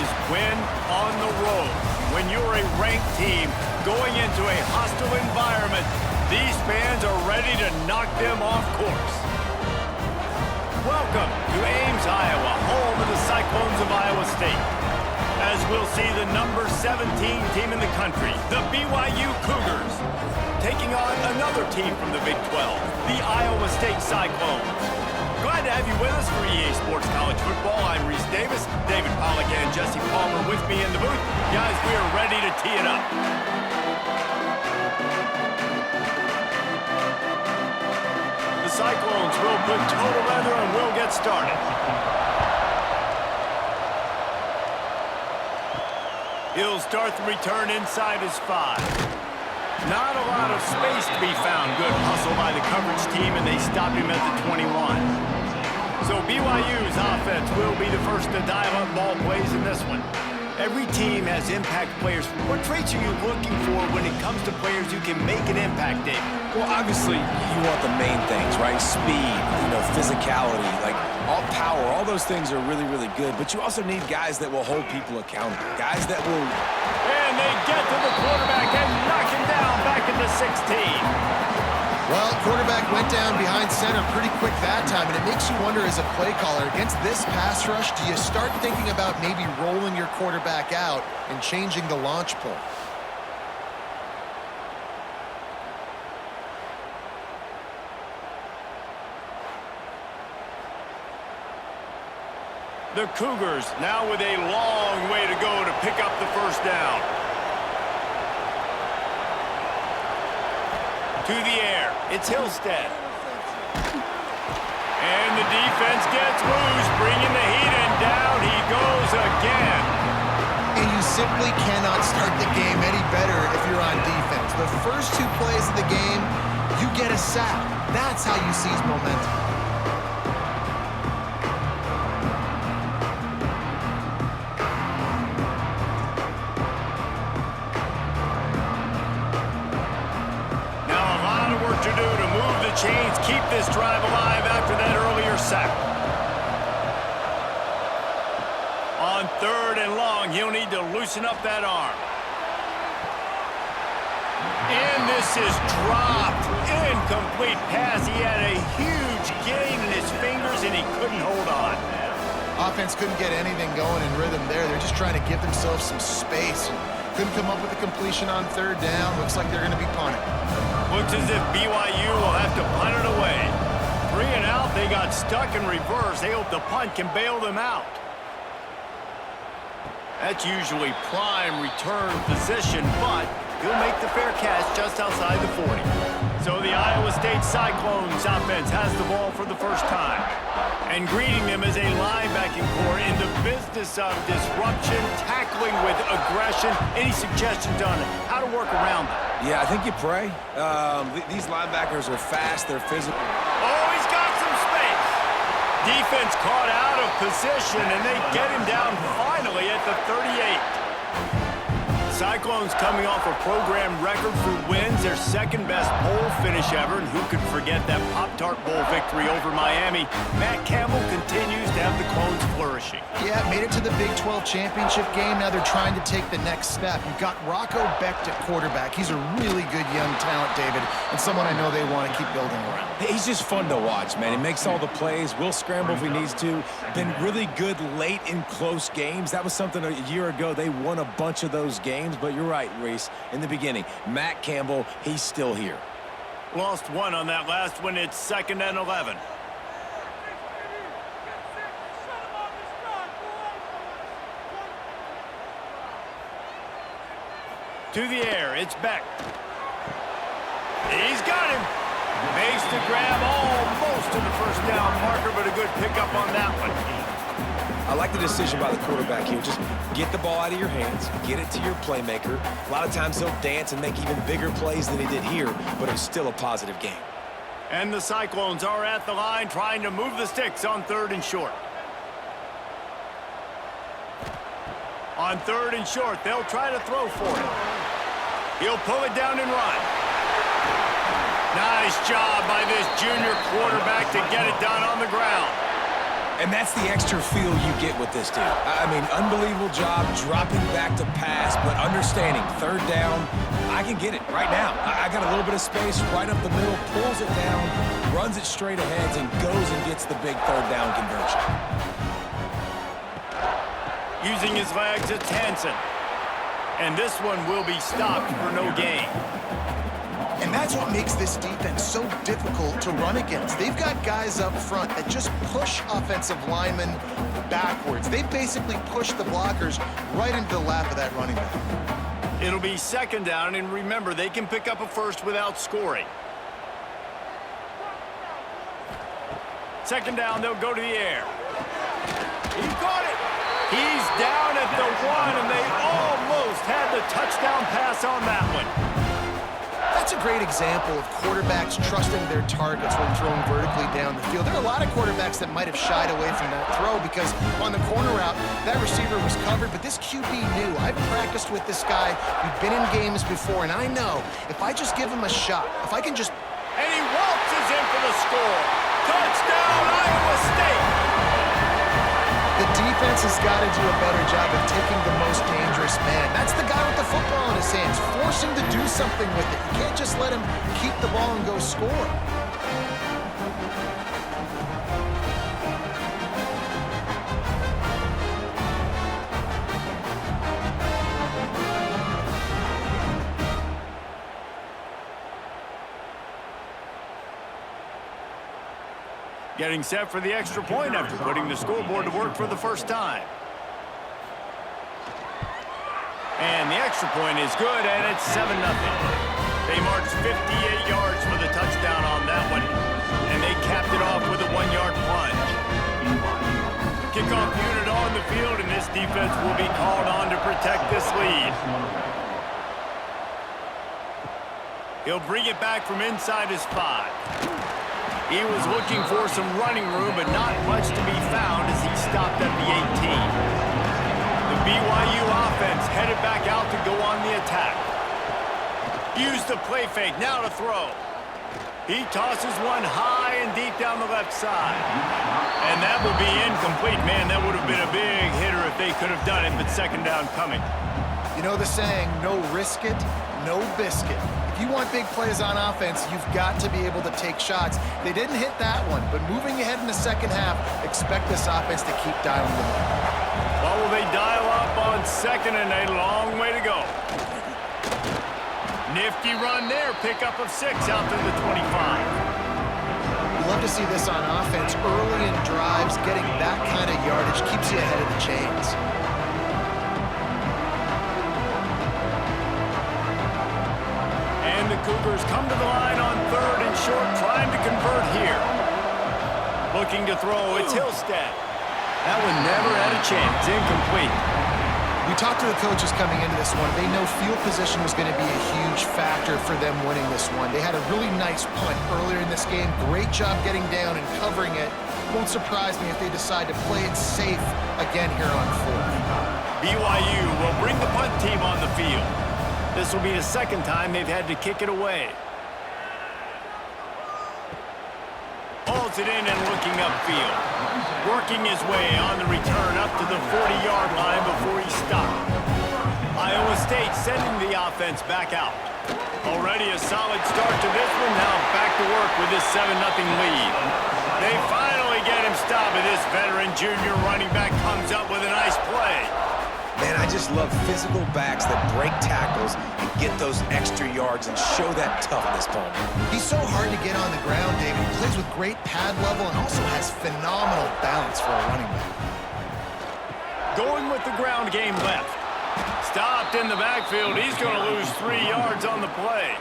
is win on the road. When you're a ranked team going into a hostile environment, these fans are ready to knock them off course. Welcome to Ames, Iowa, home of the Cyclones of Iowa State. As we'll see the number 17 team in the country, the BYU Cougars, taking on another team from the Big 12, the Iowa State Cyclones. Glad to have you with us for EA Sports College Football. I'm Reese Davis, David Pollack and Jesse Palmer with me in the booth. Guys, we are ready to tee it up. The Cyclones will put total leather and we'll get started. He'll start the return inside his 5. Not a lot of space to be found. Good hustle by the coverage team, and they stop him at the 21. So BYU's offense will be the first to dial up ball plays in this one. Every team has impact players. What traits are you looking for when it comes to players who can make an impact, Dave? Well, obviously, you want the main things, right? Speed, physicality, like all power, all those things are really, really good. But you also need guys that will hold people accountable, guys that will... And they get to the quarterback and knock him down back at the 16. Well, quarterback went down behind center pretty quick that time, and it makes you wonder as a play caller, against this pass rush, do you start thinking about maybe rolling your quarterback out and changing the launch point? The Cougars now with a long way to go to pick up the first down. To the air, it's Hillstead. And the defense gets loose, bringing the heat, and down he goes again. And you simply cannot start the game any better if you're on defense. The first 2 plays of the game, you get a sack. That's how you seize momentum. Chains keep this drive alive after that earlier sack. On 3rd and long, he'll need to loosen up that arm. And this is dropped. Incomplete pass. He had a huge gain in his fingers and he couldn't hold on. Offense couldn't get anything going in rhythm there. They're just trying to give themselves some space. Couldn't come up with a completion on 3rd down. Looks like they're going to be punting. Looks as if BYU will have to punt it away. 3 and out, they got stuck in reverse. They hope the punt can bail them out. That's usually prime return position, but he'll make the fair catch just outside the 40. So the Iowa State Cyclones offense has the ball for the first time. And greeting them is a linebacking core in the business of disruption, tackling with aggression. Any suggestions on how to work around them? Yeah, I think you pray. These linebackers are fast, they're physical. Oh, he's got some space. Defense caught out of position, and they get him down finally at the 38. Cyclones coming off a program record for wins, their second-best bowl finish ever, and who could forget that Pop-Tart Bowl victory over Miami? Matt Campbell continues to have the Clones flourishing. Yeah, made it to the Big 12 championship game. Now they're trying to take the next step. You've got Rocco Becht at quarterback. He's a really good young talent, David, and someone I know they want to keep building around. He's just fun to watch, man. He makes all the plays. Will scramble if he needs to. Been really good late in close games. That was something a year ago. They won a bunch of those games. But you're right, Reese, in the beginning. Matt Campbell, he's still here. Lost one on that last one. It's 2nd and 11. To the air, it's Beck. He's got him. Makes the grab almost to the first down marker, but a good pickup on that one. I like the decision by the quarterback here. Just get the ball out of your hands, get it to your playmaker. A lot of times he'll dance and make even bigger plays than he did here, but it was still a positive game. And the Cyclones are at the line trying to move the sticks on 3rd and short. On 3rd and short, they'll try to throw for it. He'll pull it down and run. Nice job by this junior quarterback to get it done on the ground. And that's the extra feel you get with this dude. I mean, unbelievable job dropping back to pass, but understanding third down, I can get it right now. I got a little bit of space right up the middle, pulls it down, runs it straight ahead, and goes and gets the big third down conversion. Using his legs, it's Hansen. And this one will be stopped for no gain. And that's what makes this defense so difficult to run against. They've got guys up front that just push offensive linemen backwards. They basically push the blockers right into the lap of that running back. It'll be second down, and remember, they can pick up a first without scoring. Second down, they'll go to the air. He caught it. He's down at the 1, and they almost had the touchdown pass on that one. That's a great example of quarterbacks trusting their targets when throwing vertically down the field. There are a lot of quarterbacks that might have shied away from that throw because on the corner route, that receiver was covered, but this QB knew. I've practiced with this guy. We've been in games before, and I know if I just give him a shot, if I can just... And he waltzes in for the score. Touchdown, Iowa State! The defense has got to do a better job of taking the most dangerous man. That's the guy with the football in his hands. Force him to do something with it. You can't just let him keep the ball and go score. Getting set for the extra point after putting the scoreboard to work for the first time. And the extra point is good, and it's 7-0. They marched 58 yards for the touchdown on that one, and they capped it off with a 1-yard plunge. Kickoff unit on the field, and this defense will be called on to protect this lead. He'll bring it back from inside his 5. He was looking for some running room, but not much to be found as he stopped at the 18. The BYU offense headed back out to go on the attack. Used the play fake, now to throw. He tosses one high and deep down the left side. And that will be incomplete. Man, that would have been a big hitter if they could have done it, but second down coming. You know the saying, no risk it, no biscuit. If you want big plays on offense, you've got to be able to take shots. They didn't hit that one, but moving ahead in the second half, expect this offense to keep dialing them up. Well, will they dial up on second and a long way to go? Nifty run there, pickup of 6 out to the 25. You love to see this on offense. Early in drives, getting that kind of yardage keeps you ahead of the chains. And the Cougars come to the line on third and short, trying to convert here. Looking to throw, it's Hillstead. That one never had a chance, incomplete. We talked to the coaches coming into this one. They know field position was going to be a huge factor for them winning this one. They had a really nice punt earlier in this game. Great job getting down and covering it. Won't surprise me if they decide to play it safe again here on fourth. BYU will bring the punt team on the field. This will be the second time they've had to kick it away. Hauls it in and looking upfield. Working his way on the return up to the 40-yard line before he stopped. Iowa State sending the offense back out. Already a solid start to this one. Now back to work with this 7-0 lead. They finally get him stopped, and this veteran junior running back comes up with a nice play. Man, I just love physical backs that break tackles and get those extra yards and show that toughness, Paul. He's so hard to get on the ground, David. He plays with great pad level and also has phenomenal balance for a running back. Going with the ground game left. Stopped in the backfield. He's going to lose 3 yards on the play.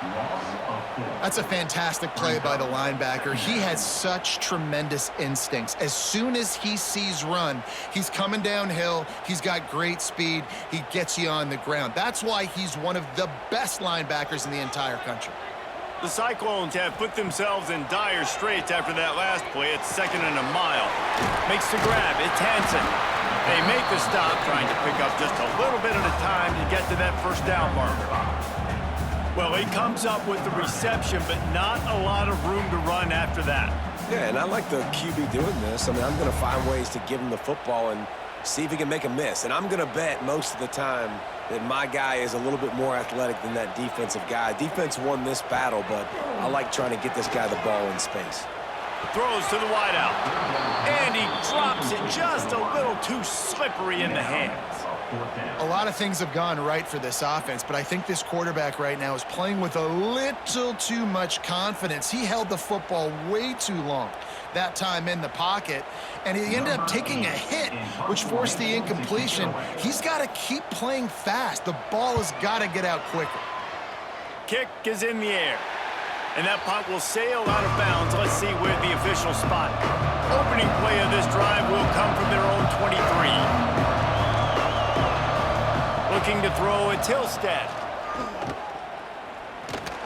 That's a fantastic play by the linebacker. He has such tremendous instincts. As soon as he sees run, he's coming downhill. He's got great speed. He gets you on the ground. That's why he's one of the best linebackers in the entire country. The Cyclones have put themselves in dire straits after that last play. It's 2nd and a mile. Makes the grab. It's Hansen. They make the stop, trying to pick up just a little bit at a time to get to that first down marker. Well, he comes up with the reception, but not a lot of room to run after that. Yeah, and I like the QB doing this. I mean, I'm going to find ways to give him the football and see if he can make a miss. And I'm going to bet most of the time that my guy is a little bit more athletic than that defensive guy. Defense won this battle, but I like trying to get this guy the ball in space. Throws to the wideout. And he drops it just a little too slippery in the hands. A lot of things have gone right for this offense, but I think this quarterback right now is playing with a little too much confidence. He held the football way too long that time in the pocket, and he ended up taking a hit, which forced the incompletion. He's got to keep playing fast. The ball has got to get out quicker. Kick is in the air. And that punt will sail out of bounds. Let's see where the official spot. Opening play of this drive will come from their own 23. Looking to throw at Tilstead.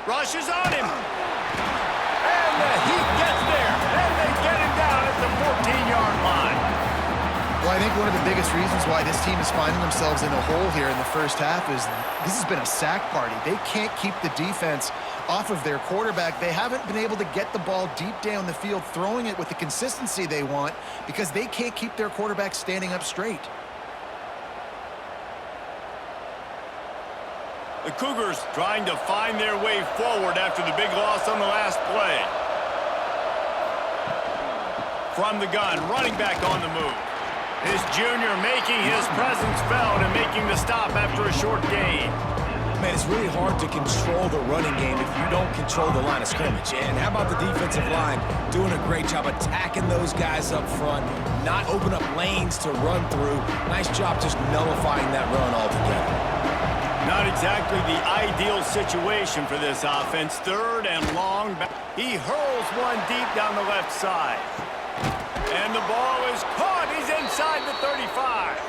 Rushes on him. And he gets there. And they get him down at the 14-yard line. Well, I think one of the biggest reasons why this team is finding themselves in a hole here in the first half is this has been a sack party. They can't keep the defense off of their quarterback. They haven't been able to get the ball deep down the field, throwing it with the consistency they want because they can't keep their quarterback standing up straight. The Cougars trying to find their way forward after the big loss on the last play. From the gun, running back on the move. His junior making his presence felt and making the stop after a short gain. Man, it's really hard to control the running game if you don't control the line of scrimmage. And how about the defensive line doing a great job attacking those guys up front, not open up lanes to run through. Nice job just nullifying that run altogether. Not exactly the ideal situation for this offense. Third and long. He hurls one deep down the left side. And the ball is caught. He's inside the 35.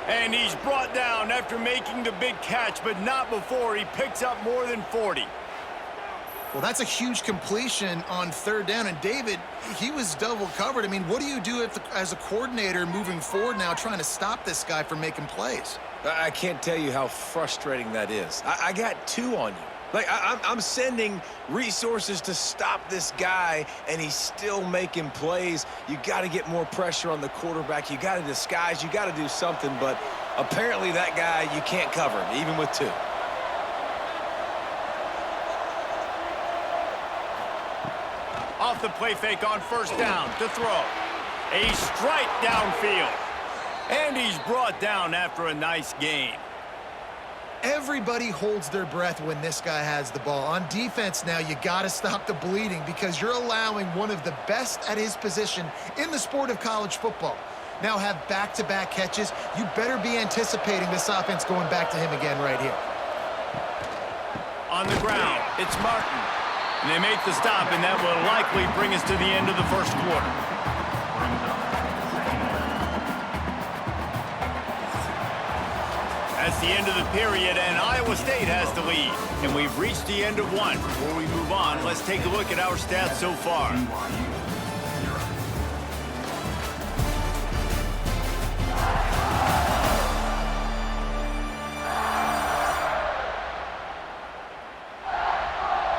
And he's brought down after making the big catch, but not before he picks up more than 40. Well, that's a huge completion on third down. And David, he was double covered. I mean, what do you do as a coordinator moving forward now trying to stop this guy from making plays? I can't tell you how frustrating that is. I got two on you. Like, I'm sending resources to stop this guy, and he's still making plays. You got to get more pressure on the quarterback. You got to disguise. You got to do something. But apparently that guy, you can't cover him, even with two. Off the play fake on first down to throw. A strike downfield. And he's brought down after a nice gain. Everybody holds their breath when this guy has the ball. On defense now, you got to stop the bleeding because you're allowing one of the best at his position in the sport of college football. Now have back-to-back catches. You better be anticipating this offense going back to him again right here. On the ground, it's Martin. And they make the stop, and that will likely bring us to the end of the first quarter. That's the end of the period, and Iowa State has the lead. And we've reached the end of one. Before we move on, let's take a look at our stats so far.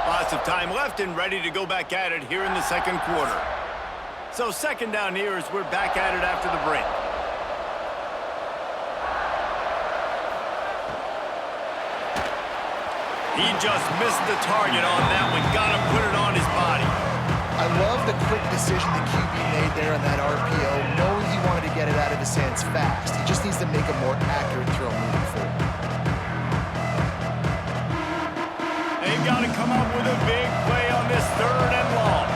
Lots of time left and ready to go back at it here in the second quarter. So second down here as we're back at it after the break. He just missed the target on that one. Got to put it on his body. I love the quick decision the QB made there on that RPO, knowing he wanted to get it out of his hands fast. He just needs to make a more accurate throw moving forward. They've got to come up with a big play on this third and long.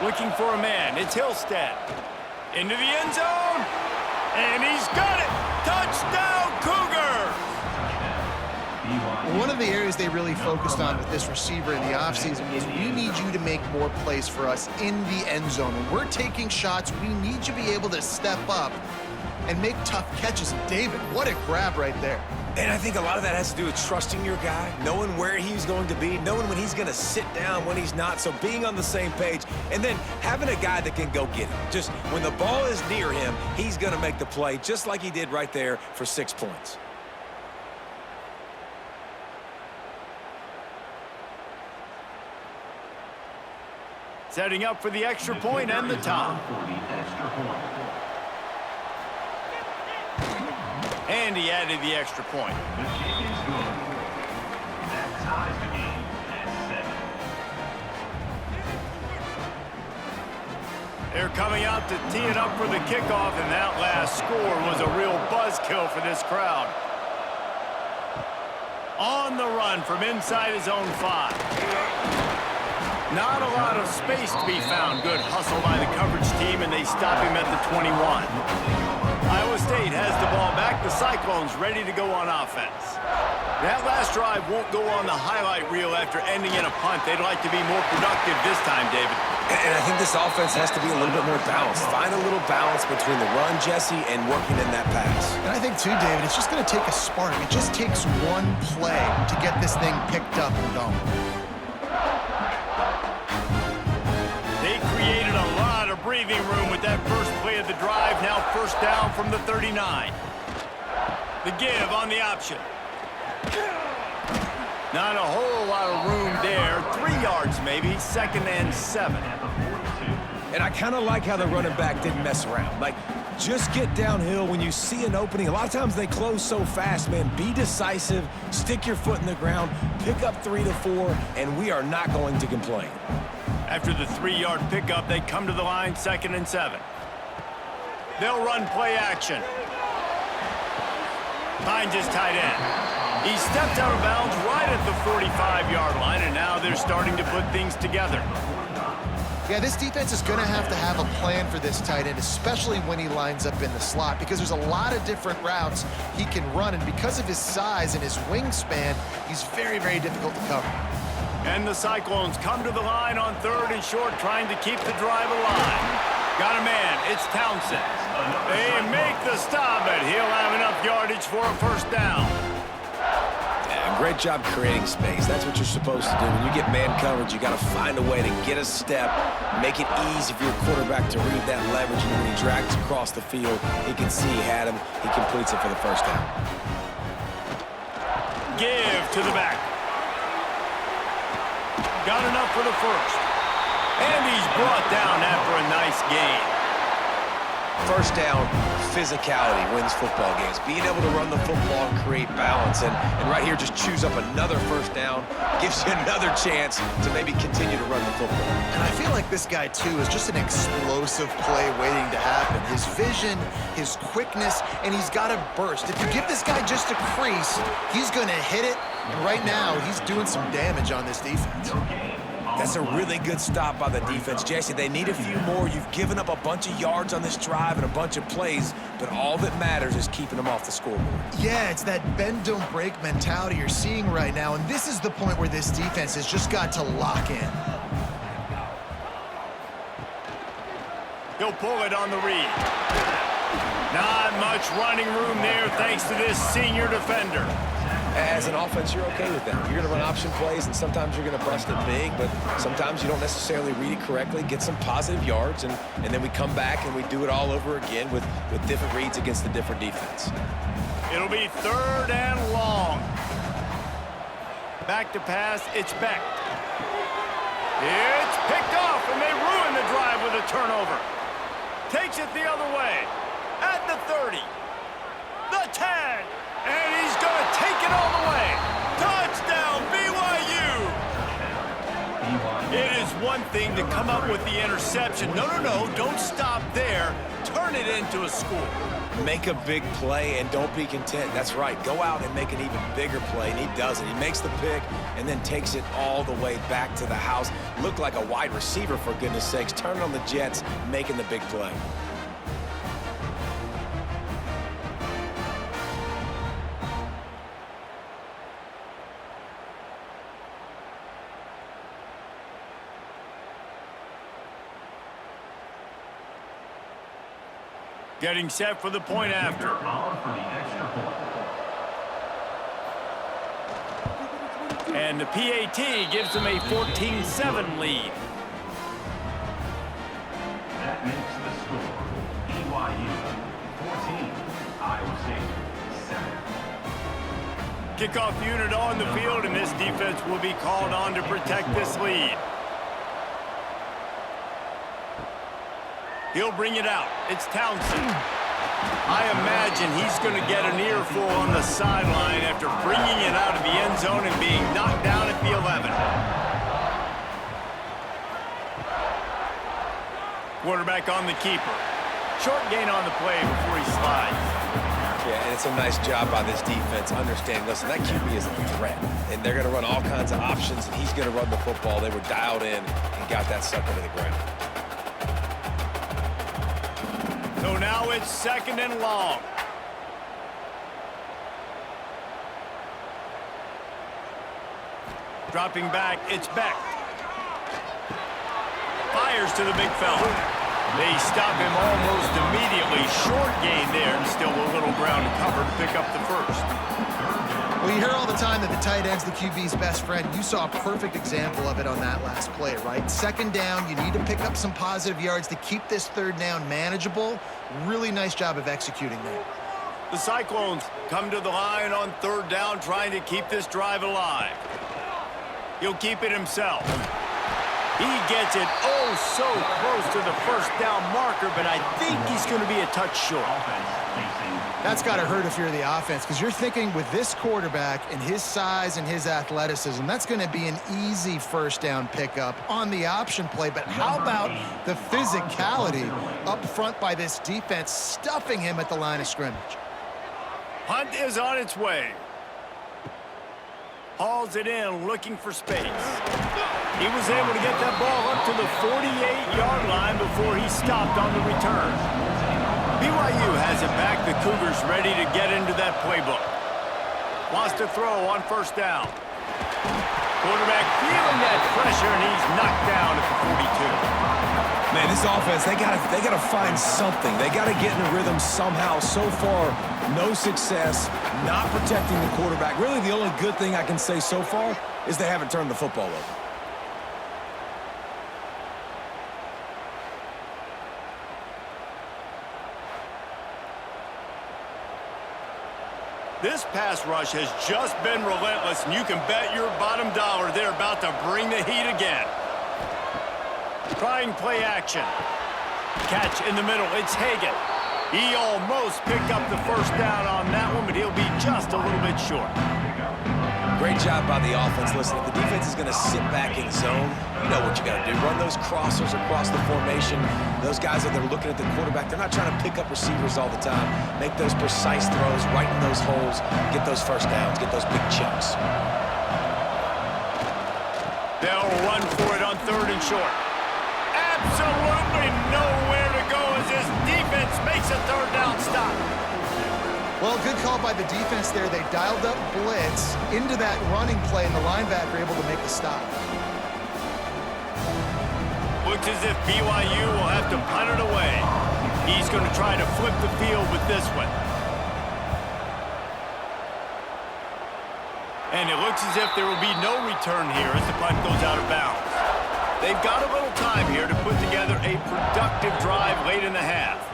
Looking for a man. It's Hillstead. Into the end zone. And he's got it. Touchdown, Cougars! One of the areas they really focused on with this receiver in the offseason was we need you to make more plays for us in the end zone. When we're taking shots, we need you to be able to step up and make tough catches. And David, what a grab right there. And I think a lot of that has to do with trusting your guy, knowing where he's going to be, knowing when he's going to sit down, when he's not, so being on the same page, and then having a guy that can go get him. Just when the ball is near him, he's going to make the play, just like he did right there for 6 points. setting up for the extra point and the tie. And he added the extra point. They're coming out to tee it up for the kickoff, and that last score was a real buzzkill for this crowd. On the run from inside his own 5. Not a lot of space to be found. Good hustle by the coverage team, and they stop him at the 21. Iowa State has the ball back. The Cyclones ready to go on offense. That last drive won't go on the highlight reel after ending in a punt. They'd like to be more productive this time, David. And I think this offense has to be a little bit more balanced. Find a little balance between the run, Jesse, and working in that pass. And I think, too, David, it's just going to take a spark. It just takes one play to get this thing picked up and going. They created a lot of breathing room with that first play of the drive. Now first down from the 39. The give on the option. Not a whole lot of room there. 3 yards maybe, 2nd and 7. And I kind of like how the running back didn't mess around. Like, just get downhill when you see an opening. A lot of times they close so fast, man. Be decisive, stick your foot in the ground, pick up 3 to 4, and we are not going to complain. After the 3-yard pickup, they come to the line, 2nd and 7. They'll run play action. Finds his tight end. He stepped out of bounds right at the 45-yard line, and now they're starting to put things together. Yeah, this defense is going to have a plan for this tight end, especially when he lines up in the slot, because there's a lot of different routes he can run, and because of his size and his wingspan, he's very, very difficult to cover. And the Cyclones come to the line on 3rd and short, trying to keep the drive alive. Got a man. It's Townsend. They make the stop, but he'll have enough yardage for a first down. Great job creating space. That's what you're supposed to do. When you get man coverage, you got to find a way to get a step, make it easy for your quarterback to read that leverage, and when he drags across the field, he can see he had him. He completes it for the first down. Give to the back. Got enough for the first. And he's brought down after a nice gain. First down, physicality wins football games. Being able to run the football and create balance. And right here, just choose up another first down. Gives you another chance to maybe continue to run the football. And I feel like this guy, too, is just an explosive play waiting to happen. His vision, his quickness, and he's got a burst. If you give this guy just a crease, he's going to hit it. And right now, he's doing some damage on this defense. That's a really good stop by the defense. Jesse, they need a few more. You've given up a bunch of yards on this drive and a bunch of plays, but all that matters is keeping them off the scoreboard. Yeah, it's that bend, don't break mentality you're seeing right now, and this is the point where this defense has just got to lock in. He'll pull it on the read. Not much running room there thanks to this senior defender. As an offense, you're okay with that. You're going to run option plays, and sometimes you're going to bust it big, but sometimes you don't necessarily read it correctly, get some positive yards, and then we come back and we do it all over again with different reads against the different defense. It'll be 3rd and long. Back to pass, it's Beck. It's picked off, and they ruin the drive with a turnover. Takes it the other way. At the 30. The 10. And he's going to take it all the way. Touchdown, BYU. It is one thing to come up with the interception. No, don't stop there. Turn it into a score. Make a big play and don't be content. That's right. Go out and make an even bigger play, and he does it. He makes the pick and then takes it all the way back to the house. Looked like a wide receiver, for goodness sakes. Turning on the Jets, making the big play. Getting set for the point after. And the PAT gives them a 14-7 lead. That makes the score BYU 14, Iowa State 7. Kickoff unit on the field, and this defense will be called on to protect this lead. He'll bring it out. It's Townsend. I imagine he's going to get an earful on the sideline after bringing it out of the end zone and being knocked down at the 11. Quarterback on the keeper. Short gain on the play before he slides. Yeah, and it's a nice job by this defense. Understand, listen, that QB is a threat, and they're going to run all kinds of options, and he's going to run the football. They were dialed in and got that sucker to the ground. So now it's 2nd and long. Dropping back, it's Beck. Fires to the big fella. They stop him almost immediately. Short gain there, and still a little ground to cover to pick up the first. Well, you hear all the time that the tight end's the QB's best friend. You saw a perfect example of it on that last play, right? 2nd down, you need to pick up some positive yards to keep this 3rd down manageable. Really nice job of executing there. The Cyclones come to the line on 3rd down, trying to keep this drive alive. He'll keep it himself. He gets it so close to the 1st down marker, but I think he's going to be a touch short. That's got to hurt if you're the offense, because you're thinking with this quarterback and his size and his athleticism, that's going to be an easy 1st down pickup on the option play. But how about the physicality up front by this defense, stuffing him at the line of scrimmage? Hunt is on its way. Hauls it in, looking for space. He was able to get that ball up to the 48-yard line before he stopped on the return. BYU has it back. The Cougars ready to get into that playbook. Wants to throw on 1st down. Quarterback feeling that pressure, and he's knocked down at the 42. Man, this offense, they gotta find something. They gotta get in a rhythm somehow. So far, no success, not protecting the quarterback. Really, the only good thing I can say so far is they haven't turned the football over. This pass rush has just been relentless, and you can bet your bottom dollar they're about to bring the heat again. Trying play action. Catch in the middle. It's Hagan. He almost picked up the 1st down on that one, but he'll be just a little bit short. Great job by the offense. Listen, if the defense is going to sit back in zone, you know what you got to do. Run those crossers across the formation. Those guys that are looking at the quarterback, they're not trying to pick up receivers all the time. Make those precise throws, right in those holes, get those 1st downs, get those big chunks. They'll run for it on 3rd and short. Absolutely nowhere to go as this defense makes a 3rd down stop. Well, good call by the defense there. They dialed up blitz into that running play, and the linebacker able to make a stop. Looks as if BYU will have to punt it away. He's going to try to flip the field with this one. And it looks as if there will be no return here as the punt goes out of bounds. They've got a little time here to put together a productive drive late in the half.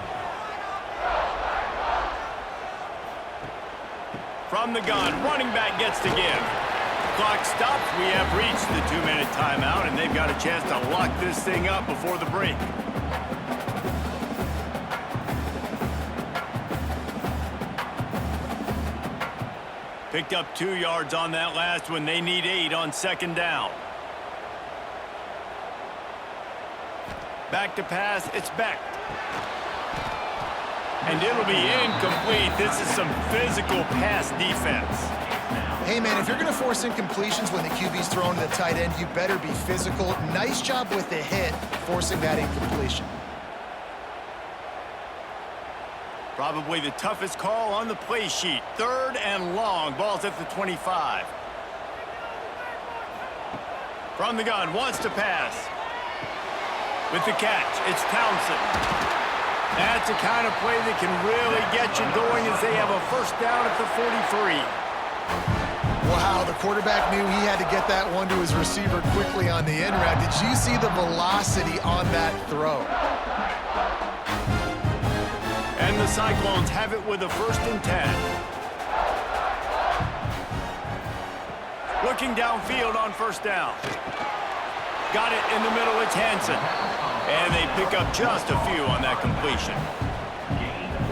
From the gun, running back gets to give. Clock stops. We have reached the 2-minute timeout, and they've got a chance to lock this thing up before the break. Picked up 2 yards on that last one. They need 8 on 2nd down. Back to pass. It's Beck. And it'll be incomplete. This is some physical pass defense. Hey, man, if you're going to force incompletions when the QB's throwing to the tight end, you better be physical. Nice job with the hit, forcing that incompletion. Probably the toughest call on the play sheet. 3rd and long. Ball's at the 25. From the gun, wants to pass. With the catch, it's Townsend. That's the kind of play that can really get you going as they have a 1st down at the 43. Wow, the quarterback knew he had to get that one to his receiver quickly on the end route. Did you see the velocity on that throw? And the Cyclones have it with a 1st and 10. Looking downfield on 1st down. Got it in the middle, it's Hansen. And they pick up just a few on that completion.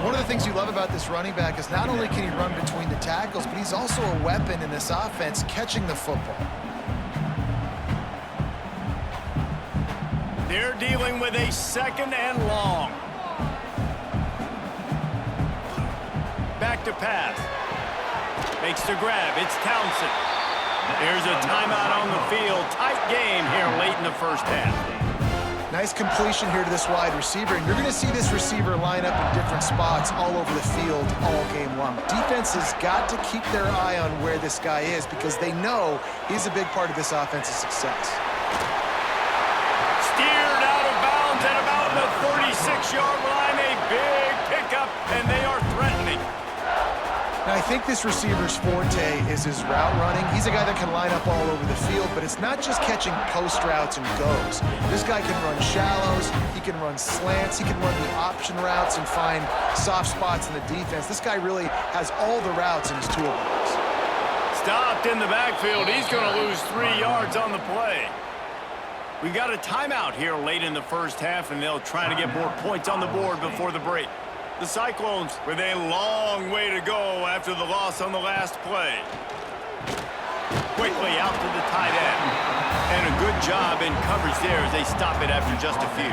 One of the things you love about this running back is not only can he run between the tackles, but he's also a weapon in this offense catching the football. They're dealing with a 2nd and long. Back to pass. Makes the grab. It's Townsend. There's a timeout on the field. Tight game here late in the first half. Nice completion here to this wide receiver, and you're going to see this receiver line up in different spots all over the field all game long. Defense has got to keep their eye on where this guy is because they know he's a big part of this offense's success. Steered out of bounds at about the 36-yard line. A big pickup, and they are threatening. Now, I think this receiver's forte is his route running. He's a guy that can line up all over the field, but it's not just catching post routes and goes. This guy can run shallows, he can run slants, he can run the option routes and find soft spots in the defense. This guy really has all the routes in his toolbox. Stopped in the backfield. He's going to lose 3 yards on the play. We got a timeout here late in the first half, and they'll try to get more points on the board before the break. The Cyclones with a long way to go after the loss on the last play. Quickly out to the tight end. And a good job in coverage there as they stop it after just a few.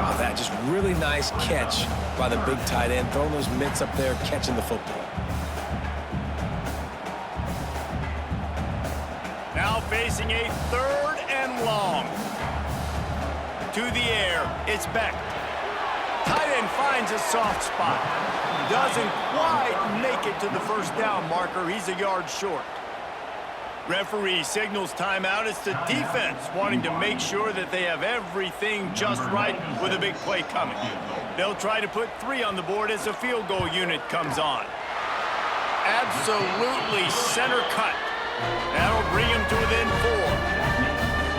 Oh, that just really nice catch by the big tight end, throwing those mitts up there, catching the football. Now facing a 3rd and long. To the air, it's Beck. Tight end finds a soft spot. Doesn't quite make it to the first down marker. He's a yard short. Referee signals timeout. It's the defense wanting to make sure that they have everything just right with a big play coming. They'll try to put 3 on the board as the field goal unit comes on. Absolutely center cut. That'll bring him to within 4.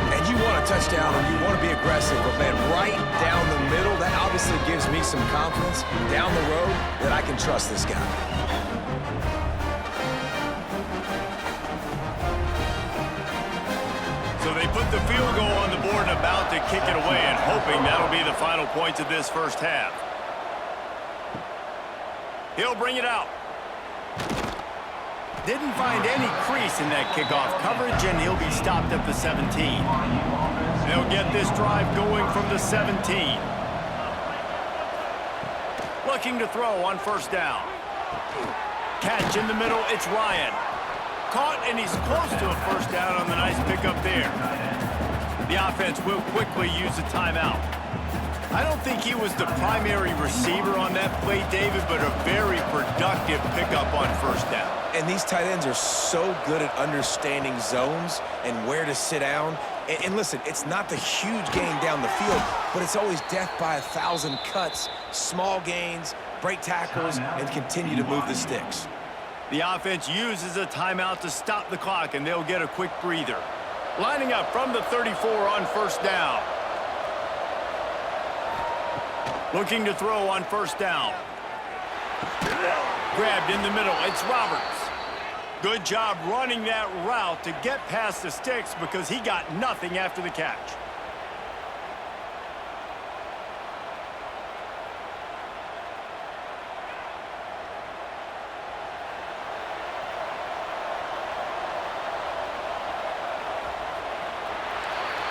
And you want a touchdown and you want to be aggressive, but man, right down the middle, that obviously gives me some confidence down the road that I can trust this guy. So they put the field goal on the board and about to kick it away and hoping that'll be the final points of this first half. He'll bring it out. Didn't find any crease in that kickoff coverage, and he'll be stopped at the 17. They'll get this drive going from the 17. Looking to throw on first down. Catch in the middle, it's Ryan. Caught, and he's close to a first down on the nice pickup there. The offense will quickly use a timeout. I don't think he was the primary receiver on that play, David, but a very productive pickup on first down. And these tight ends are so good at understanding zones and where to sit down. And listen, it's not the huge gain down the field, but it's always death by 1,000 cuts, small gains, break tackles, and continue to move the sticks. The offense uses a timeout to stop the clock, and they'll get a quick breather. Lining up from the 34 on first down. Looking to throw on first down. Grabbed in the middle, it's Roberts. Good job running that route to get past the sticks because he got nothing after the catch.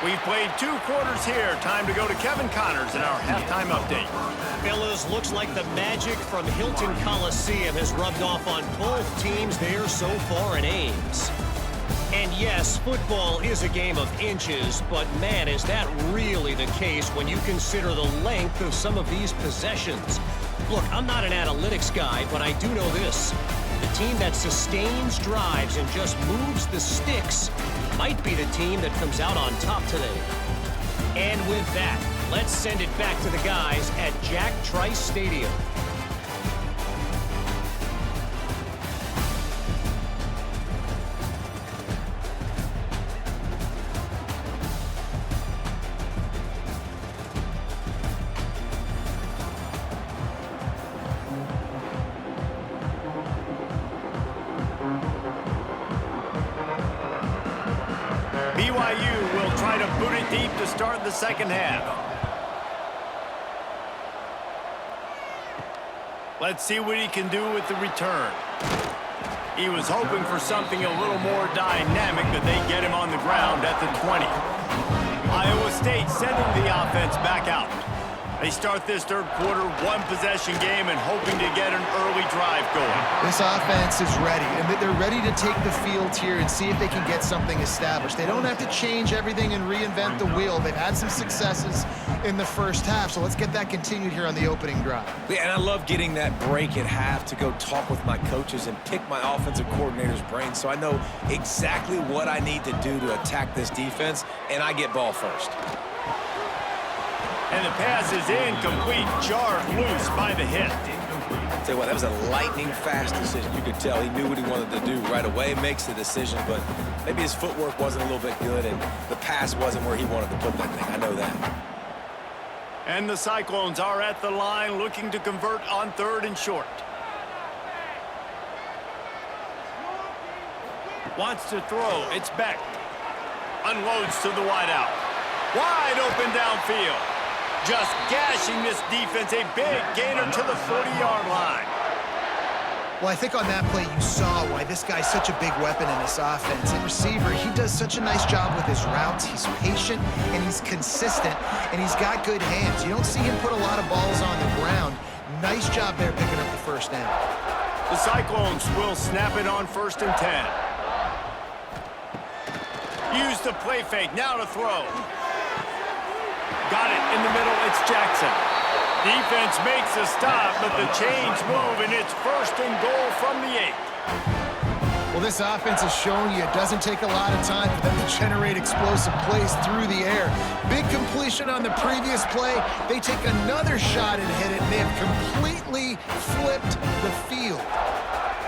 We've played 2 quarters here. Time to go to Kevin Connors in our halftime update. Fellas, looks like the magic from Hilton Coliseum has rubbed off on both teams there so far in Ames. And yes, football is a game of inches, but man, is that really the case when you consider the length of some of these possessions. Look, I'm not an analytics guy, but I do know this. The team that sustains drives and just moves the sticks might be the team that comes out on top today. And with that, let's send it back to the guys at Jack Trice Stadium. BYU will try to boot it deep to start the second half. Let's see what he can do with the return. He was hoping for something a little more dynamic, but they get him on the ground at the 20. Iowa State sending the offense back out. They start this third quarter, one-possession game, and hoping to get an early drive going. This offense is ready, and they're ready to take the field here and see if they can get something established. They don't have to change everything and reinvent the wheel. They've had some successes in the first half, so let's get that continued here on the opening drive. Yeah, and I love getting that break at half to go talk with my coaches and pick my offensive coordinator's brain so I know exactly what I need to do to attack this defense, and I get ball first. And the pass is incomplete, jarred loose by the hit. Tell you what, that was a lightning-fast decision. You could tell he knew what he wanted to do right away, makes the decision, but maybe his footwork wasn't a little bit good, and the pass wasn't where he wanted to put that thing. I know that. And the Cyclones are at the line looking to convert on third and short. Wants to throw. It's Beck. Unloads to the wideout. Wide open downfield. Just gashing this defense. A big gainer to the 40-yard line. Well, I think on that play you saw why this guy's such a big weapon in this offense. At receiver, he does such a nice job with his routes. He's patient, and he's consistent, and he's got good hands. You don't see him put a lot of balls on the ground. Nice job there picking up the first down. The Cyclones will snap it on 1st and 10. Use the play fake. Now to throw. Got it in the middle. It's Jackson. Defense makes a stop, but the chains move, and it's 1st and goal from the 8. Well, this offense is showing you it doesn't take a lot of time for them to generate explosive plays through the air. Big completion on the previous play. They take another shot and hit it, and they have completely flipped the field.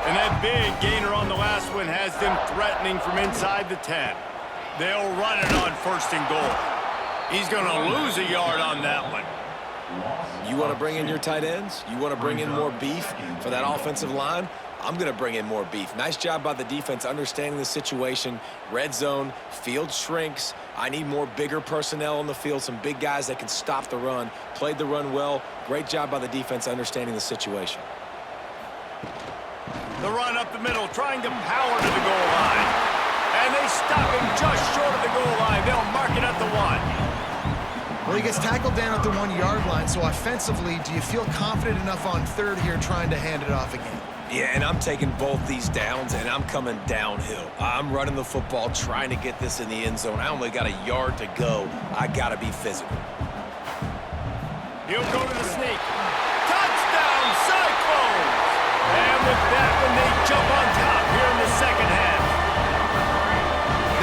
And that big gainer on the last one has them threatening from inside the 10. They'll run it on 1st and goal. He's going to lose a yard on that one. You want to bring in your tight ends? You want to bring in more beef for that offensive line? I'm going to bring in more beef. Nice job by the defense understanding the situation. Red zone, field shrinks. I need more bigger personnel on the field, some big guys that can stop the run. Played the run well. Great job by the defense understanding the situation. The run up the middle, trying to power to the goal line. And they stop him just short of the goal line. They'll mark it at the 1. Well, he gets tackled down at the 1-yard line, so offensively, do you feel confident enough on third here trying to hand it off again? Yeah, and I'm taking both these downs, and I'm coming downhill. I'm running the football, trying to get this in the end zone. I only got a yard to go. I got to be physical. He'll go to the sneak. Touchdown, Cyclones! And with that one, they jump on top here in the second half.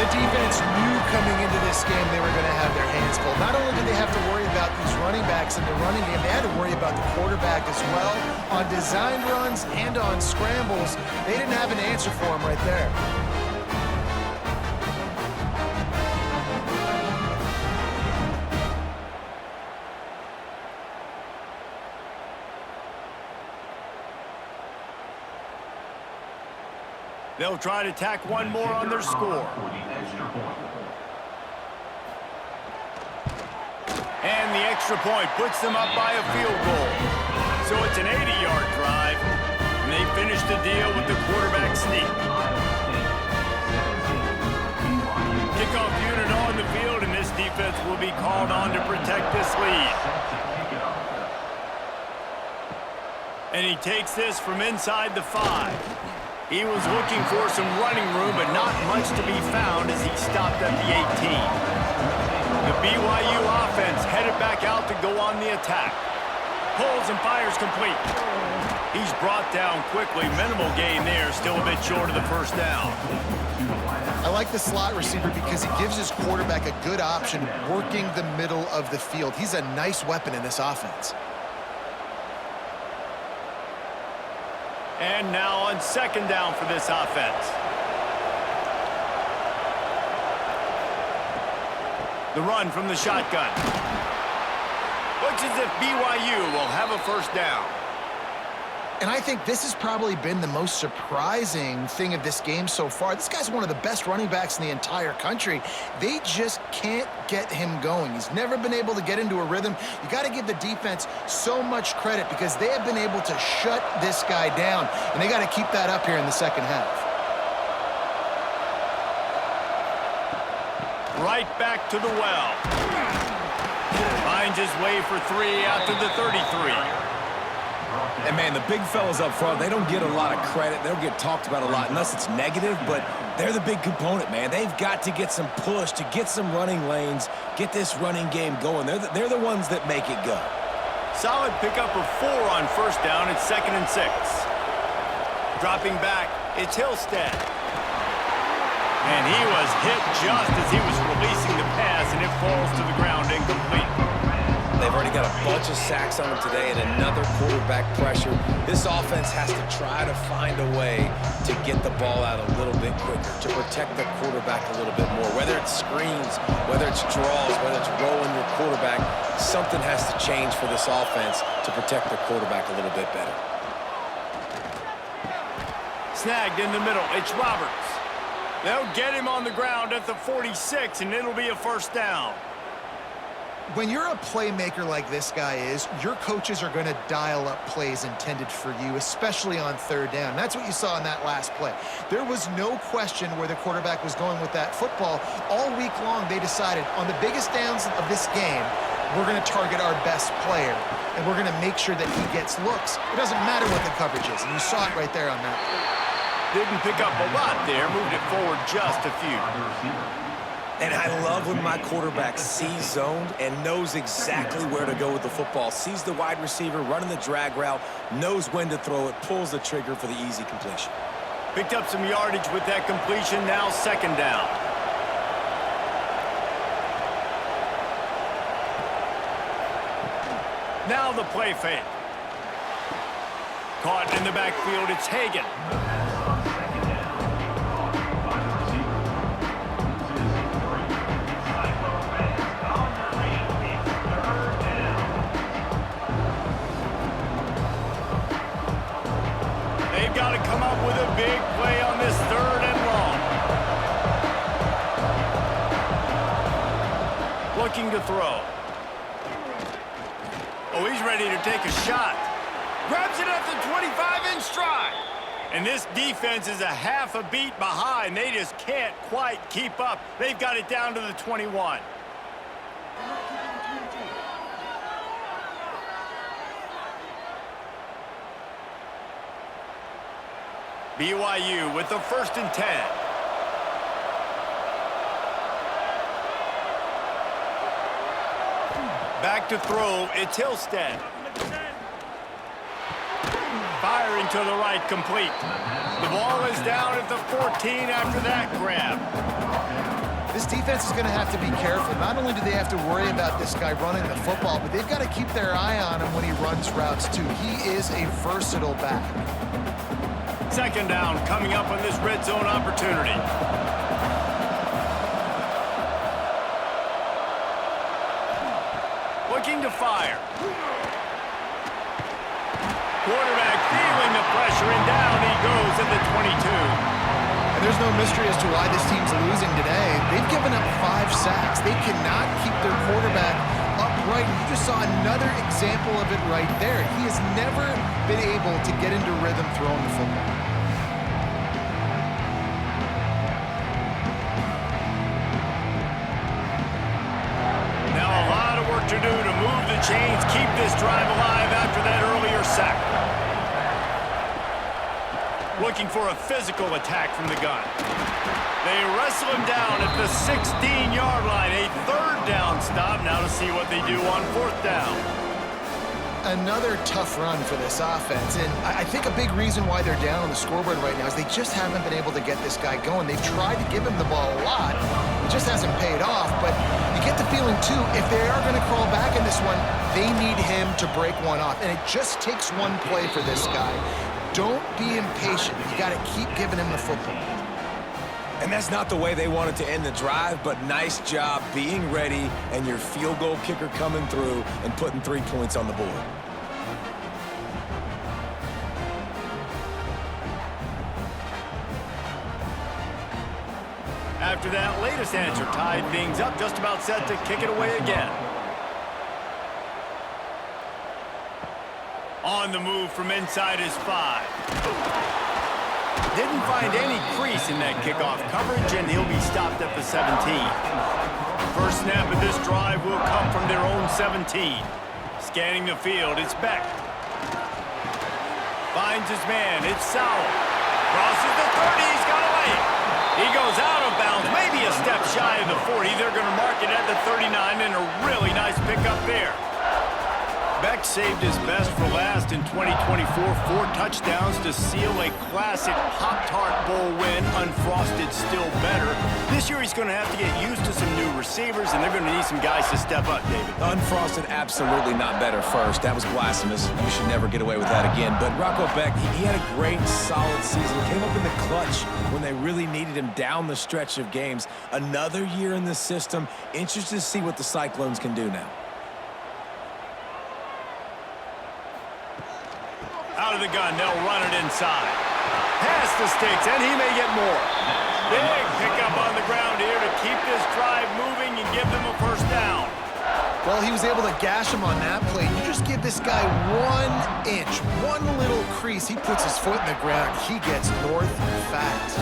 The defense knew coming into this game they were going to have their hands full. Not only did they have to worry about these running backs in the running game, they had to worry about the quarterback as well. On designed runs and on scrambles, they didn't have an answer for him right there. They'll try to tack one more on their score. And the extra point puts them up by a field goal. So it's an 80-yard drive, and they finish the deal with the quarterback sneak. Kickoff unit on the field, and this defense will be called on to protect this lead. And he takes this from inside the 5. He was looking for some running room, but not much to be found as he stopped at the 18. The BYU offense headed back out to go on the attack. Pulls and fires complete. He's brought down quickly. Minimal gain there, still a bit short of the first down. I like the slot receiver because he gives his quarterback a good option working the middle of the field. He's a nice weapon in this offense. And now on 2nd down for this offense. The run from the shotgun. Looks as if BYU will have a 1st down. And I think this has probably been the most surprising thing of this game so far. This guy's one of the best running backs in the entire country. They just can't get him going. He's never been able to get into a rhythm. You got to give the defense so much credit because they have been able to shut this guy down, and they got to keep that up here in the second half. Right back to the well. Finds his way for 3 out to the 33. And, man, the big fellas up front, they don't get a lot of credit. They don't get talked about a lot unless it's negative, but they're the big component, man. They've got to get some push, to get some running lanes, get this running game going. They're the ones that make it go. Solid pickup of 4 on first down. It's 2nd and 6. Dropping back, it's Hillstead. And he was hit just as he was releasing the pass, and it falls to the ground incomplete. They've already got a bunch of sacks on them today and another quarterback pressure. This offense has to try to find a way to get the ball out a little bit quicker, to protect the quarterback a little bit more. Whether it's screens, whether it's draws, whether it's rolling your quarterback, something has to change for this offense to protect the quarterback a little bit better. Snagged in the middle. It's Roberts. They'll get him on the ground at the 46, and it'll be a first down. When you're a playmaker like this guy is, your coaches are going to dial up plays intended for you, especially on third down. That's what you saw in that last play. There was no question where the quarterback was going with that football. All week long, they decided on the biggest downs of this game, we're going to target our best player, and we're going to make sure that he gets looks. It doesn't matter what the coverage is, and you saw it right there on that play. Didn't pick up a lot there, moved it forward just a few. And I love when my quarterback sees zoned and knows exactly where to go with the football. Sees the wide receiver running the drag route, knows when to throw it, pulls the trigger for the easy completion. Picked up some yardage with that completion, now 2nd down. Now the play fake. Caught in the backfield, it's Hagan. They've got to come up with a big play on this 3rd and long. Looking to throw. Oh, he's ready to take a shot. Grabs it at the 25 in stride. And this defense is a half a beat behind. They just can't quite keep up. They've got it down to the 21. BYU with the 1st and 10. Back to throw, it's Hillstead. Firing to the right, complete. The ball is down at the 14 after that grab. This defense is going to have to be careful. Not only do they have to worry about this guy running the football, but they've got to keep their eye on him when he runs routes too. He is a versatile back. 2nd down coming up on this red zone opportunity. Looking to fire. Quarterback feeling the pressure, and down he goes at the 22. And there's no mystery as to why this team's losing today. They've given up 5 sacks. They cannot keep their quarterback upright. You just saw another example of it right there. He has never been able to get into rhythm throwing the football. To do to move the chains, keep this drive alive after that earlier sack. Looking for a physical attack from the gun. They wrestle him down at the 16-yard line. A 3rd down stop. Now to see what they do on 4th down. Another tough run for this offense, and I think a big reason why they're down on the scoreboard right now is they just haven't been able to get this guy going. They've tried to give him the ball a lot. It just hasn't paid off, but you get the feeling, too, if they are going to crawl back in this one, they need him to break one off, and it just takes one play for this guy. Don't be impatient. You got to keep giving him the football. And that's not the way they wanted to end the drive, but nice job being ready and your field goal kicker coming through and putting 3 points on the board. After that latest answer tied things up, just about set to kick it away again. On the move from inside his 5. Didn't find any crease in that kickoff coverage, and he'll be stopped at the 17. First snap of this drive will come from their own 17. Scanning the field, it's Beck. Finds his man, it's Sowell. Crosses the 30, he's got away. He goes out of bounds, maybe a step shy of the 40. They're going to mark it at the 39, and a really nice pickup there. Beck saved his best for last in 2024. 4 touchdowns to seal a classic Pop-Tart Bowl win. Unfrosted still better. This year he's going to have to get used to some new receivers, and they're going to need some guys to step up, David. Unfrosted, absolutely not better first. That was blasphemous. You should never get away with that again. But Rocco Beck, he had a great, solid season. Came up in the clutch when they really needed him down the stretch of games. Another year in the system. Interested to see what the Cyclones can do now. Out of the gun, they'll run it inside. Past the sticks, and he may get more. Big pickup on the ground here to keep this drive moving and give them a first down. Well, he was able to gash him on that play. You just give this guy 1 inch, one little crease. He puts his foot in the ground. He gets north fast.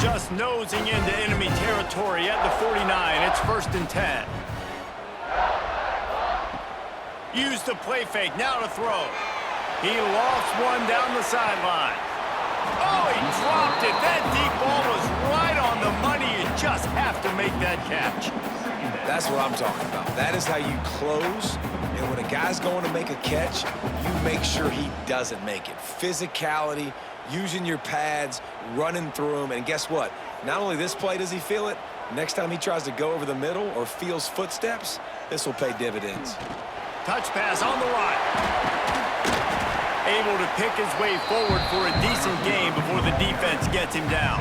Just nosing into enemy territory at the 49. It's 1st and 10. Use the play fake, now to throw. He lost one down the sideline. Oh, he dropped it. That deep ball was right on the money. You just have to make that catch. That's what I'm talking about. That is how you close. And when a guy's going to make a catch, you make sure he doesn't make it. Physicality, using your pads, running through them. And guess what? Not only this play does he feel it, next time he tries to go over the middle or feels footsteps, this will pay dividends. Touch pass on the right. Able to pick his way forward for a decent game before the defense gets him down.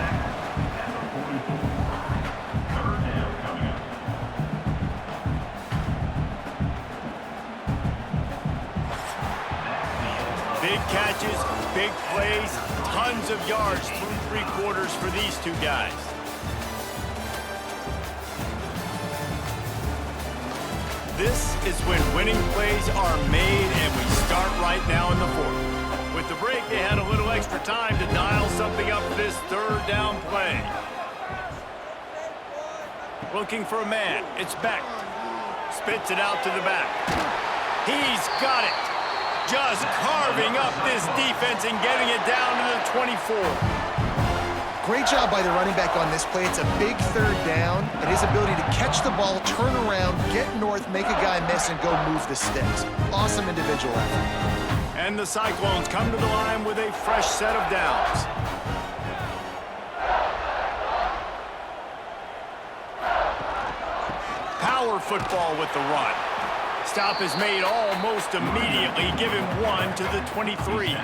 Big catches, big plays, tons of yards through 3 quarters for these two guys. This is when winning plays are made, and we start right now in the 4th. With the break, they had a little extra time to dial something up for this 3rd down play. Looking for a man. It's Beck. Spits it out to the back. He's got it. Just carving up this defense and getting it down to the 24. Great job by the running back on this play. It's a big 3rd down, and his ability to catch the ball, turn around, get north, make a guy miss, and go move the sticks. Awesome individual effort. And the Cyclones come to the line with a fresh set of downs. Power football with the run. Stop is made almost immediately. Give him 1 to the 23.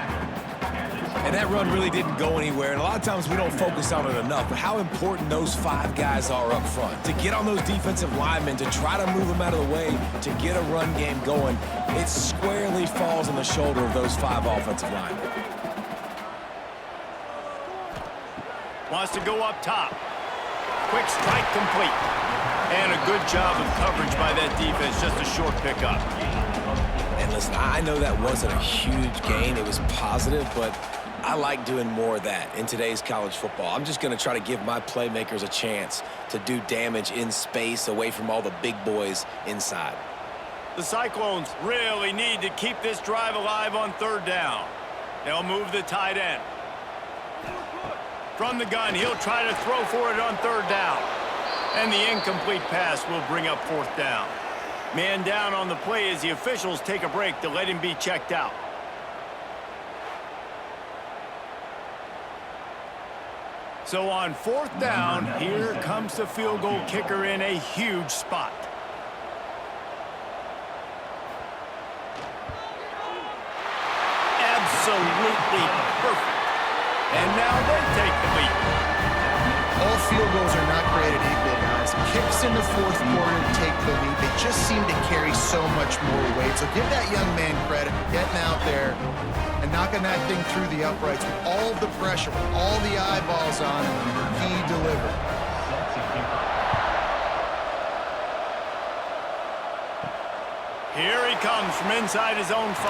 And that run really didn't go anywhere. And a lot of times we don't focus on it enough, but how important those 5 guys are up front. To get on those defensive linemen, to try to move them out of the way, to get a run game going, it squarely falls on the shoulder of those 5 offensive linemen. Wants to go up top. Quick strike complete. And a good job of coverage by that defense. Just a short pickup. And listen, I know that wasn't a huge gain. It was positive, but I like doing more of that in today's college football. I'm just going to try to give my playmakers a chance to do damage in space away from all the big boys inside. The Cyclones really need to keep this drive alive on 3rd down. They'll move the tight end. From the gun, he'll try to throw for it on 3rd down. And the incomplete pass will bring up 4th down. Man down on the play as the officials take a break to let him be checked out. So on 4th down, here comes the field goal kicker in a huge spot. Absolutely perfect. And now they take the lead. All field goals are not created equal, guys. Kicks in the 4th quarter take the lead. They just seem to carry so much more weight. So give that young man credit for getting out there and knocking that thing through the uprights with all the pressure, with all the eyeballs on him. He delivered. Here he comes from inside his own 5.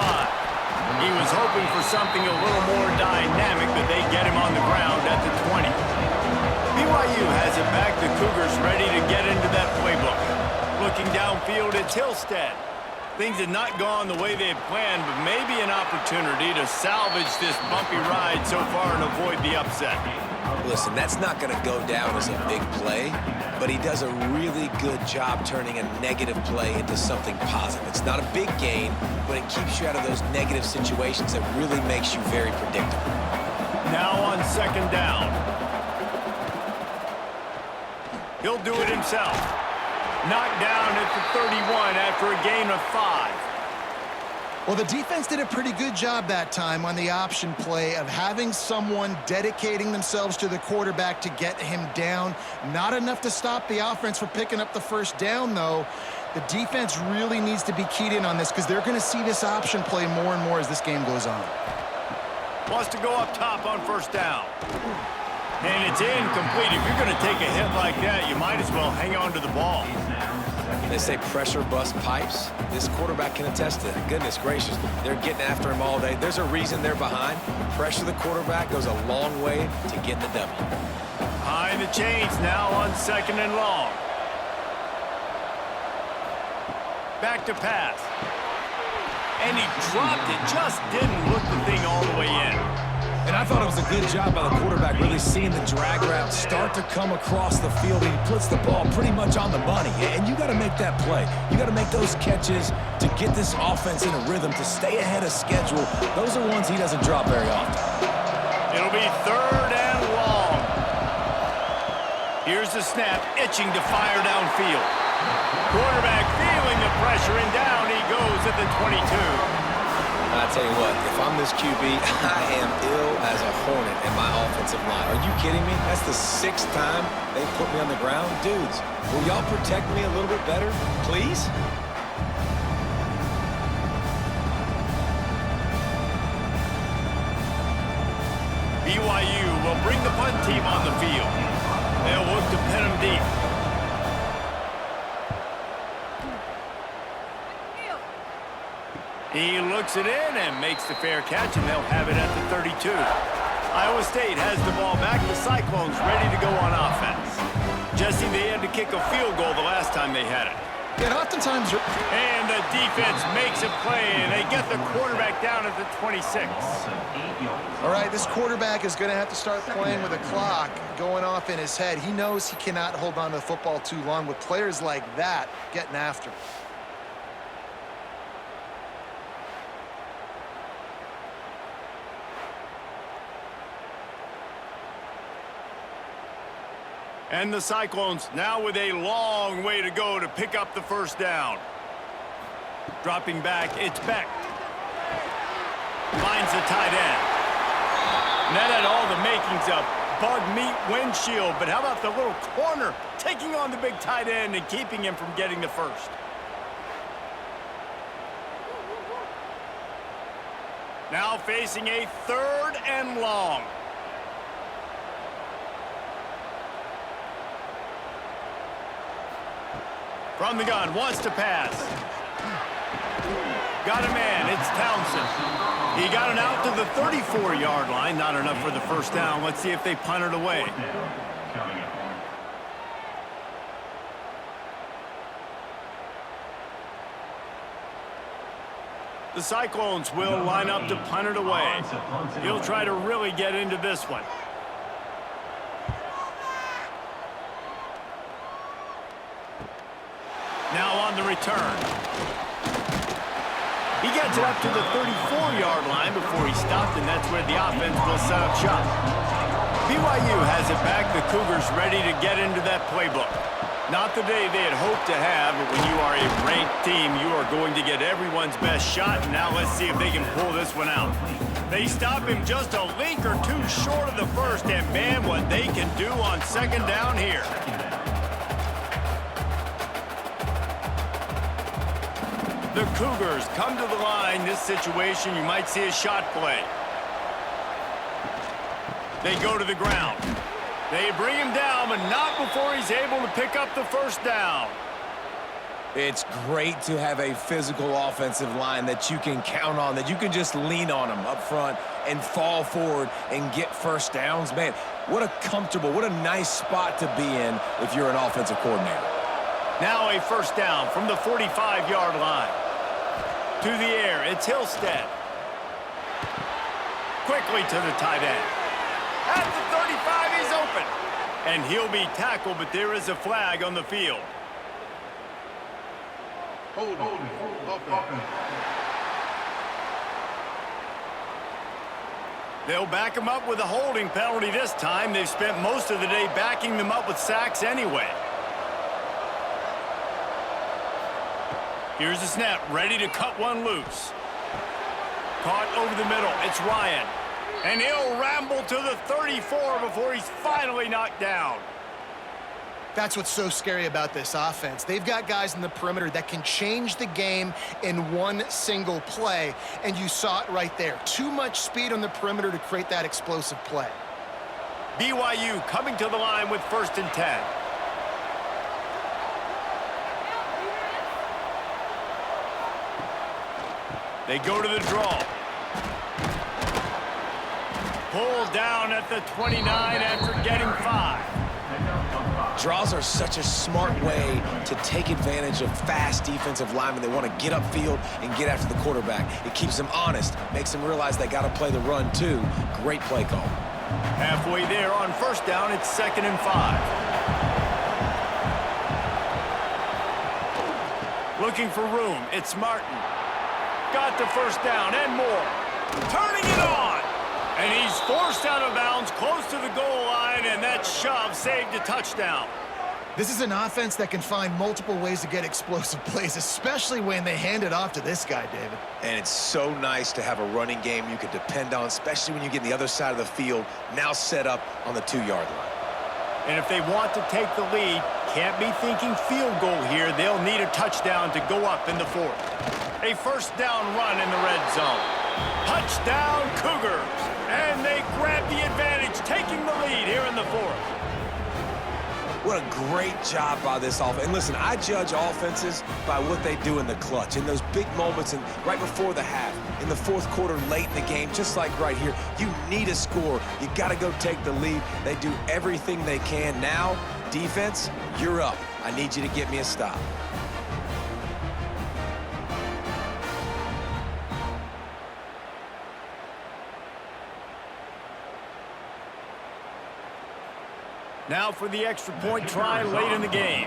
He was hoping for something a little more dynamic, but they get him on the ground at the 20. BYU has it back. The Cougars ready to get into that playbook. Looking downfield, it's Hillstead. Things had not gone the way they had planned, but maybe an opportunity to salvage this bumpy ride so far and avoid the upset. Listen, that's not going to go down as a big play, but he does a really good job turning a negative play into something positive. It's not a big gain, but it keeps you out of those negative situations that really makes you very predictable. Now on second down. He'll do it himself. Knocked down at the 31 after a gain of 5. Well, the defense did a pretty good job that time on the option play of having someone dedicating themselves to the quarterback to get him down. Not enough to stop the offense from picking up the first down, though. The defense really needs to be keyed in on this because they're going to see this option play more and more as this game goes on. Wants to go up top on first down. And it's incomplete. If you're going to take a hit like that, you might as well hang on to the ball. They say pressure bust pipes. This quarterback can attest to that. Goodness gracious, they're getting after him all day. There's a reason they're behind. Pressure the quarterback goes a long way to getting the W. Behind the chains now on second and long. Back to pass. And he dropped it. Just didn't look the thing all the way in. And I thought it was a good job by the quarterback really seeing the drag route start to come across the field. He puts the ball pretty much on the money. And you got to make that play. You got to make those catches to get this offense in a rhythm, to stay ahead of schedule. Those are ones he doesn't drop very often. It'll be third and long. Here's the snap, itching to fire downfield. Quarterback feeling the pressure, and down he goes at the 22. I tell you what, if I'm this QB, I am ill as a hornet in my offensive line. Are you kidding me? That's the 6th time they put me on the ground. Dudes, will y'all protect me a little bit better, please? BYU will bring the punt team on the field. They'll look to pin them deep. He looks it in and makes the fair catch, and they'll have it at the 32. Iowa State has the ball back. The Cyclones ready to go on offense. Jesse, they had to kick a field goal the last time they had it. And oftentimes... And the defense makes a play, and they get the quarterback down at the 26. All right, this quarterback is going to have to start playing with a clock going off in his head. He knows he cannot hold on to the football too long with players like that getting after him. And the Cyclones now with a long way to go to pick up the first down. Dropping back, it's Beck. Finds the tight end. And that had all the makings of bug meat windshield, but how about the little corner taking on the big tight end and keeping him from getting the first? Now facing a third and long. From the gun, wants to pass. Got a man, it's Townsend. He got it out to the 34-yard line. Not enough for the first down. Let's see if they punt it away. The Cyclones will line up to punt it away. He'll try to really get into this one. Now on the return. He gets it up to the 34-yard line before he stopped, and that's where the offense will set up shop. BYU has it back. The Cougars ready to get into that playbook. Not the day they had hoped to have, but when you are a ranked team, you are going to get everyone's best shot. And now let's see if they can pull this one out. They stop him just a link or two short of the first, and man, what they can do on second down here. The Cougars come to the line. This situation, you might see a shot play. They go to the ground. They bring him down, but not before he's able to pick up the first down. It's great to have a physical offensive line that you can count on, that you can just lean on them up front and fall forward and get first downs. Man, what a comfortable, what a nice spot to be in if you're an offensive coordinator. Now a first down from the 45-yard line. To the air, it's Hillstead. Quickly to the tight end. At the 35, he's open. And he'll be tackled, but there is a flag on the field. They'll back him up with a holding penalty this time. They've spent most of the day backing them up with sacks anyway. Here's the snap, ready to cut one loose. Caught over the middle, it's Ryan. And he'll ramble to the 34 before he's finally knocked down. That's what's so scary about this offense. They've got guys in the perimeter that can change the game in one single play, and you saw it right there. Too much speed on the perimeter to create that explosive play. BYU coming to the line with 1st and 10. They go to the draw. Pulled down at the 29 after getting 5. Draws are such a smart way to take advantage of fast defensive linemen. They want to get upfield and get after the quarterback. It keeps them honest, makes them realize they got to play the run too. Great play call. Halfway there on first down, it's 2nd and 5. Looking for room, it's Martin. Got the first down and more. Turning it on. And he's forced out of bounds close to the goal line, and that shove saved a touchdown. This is an offense that can find multiple ways to get explosive plays, especially when they hand it off to this guy, David. And it's so nice to have a running game you can depend on, especially when you get on the other side of the field, now set up on the 2-yard line. And if they want to take the lead, can't be thinking field goal here. They'll need a touchdown to go up in the 4th. A first down run in the red zone. Touchdown, Cougars. And they grab the advantage, taking the lead here in the 4th. What a great job by this offense. And listen, I judge offenses by what they do in the clutch, in those big moments and right before the half, in the 4th quarter, late in the game, just like right here. You need a score. You got to go take the lead. They do everything they can. Now, defense, you're up. I need you to get me a stop. Now for the extra point try late in the game.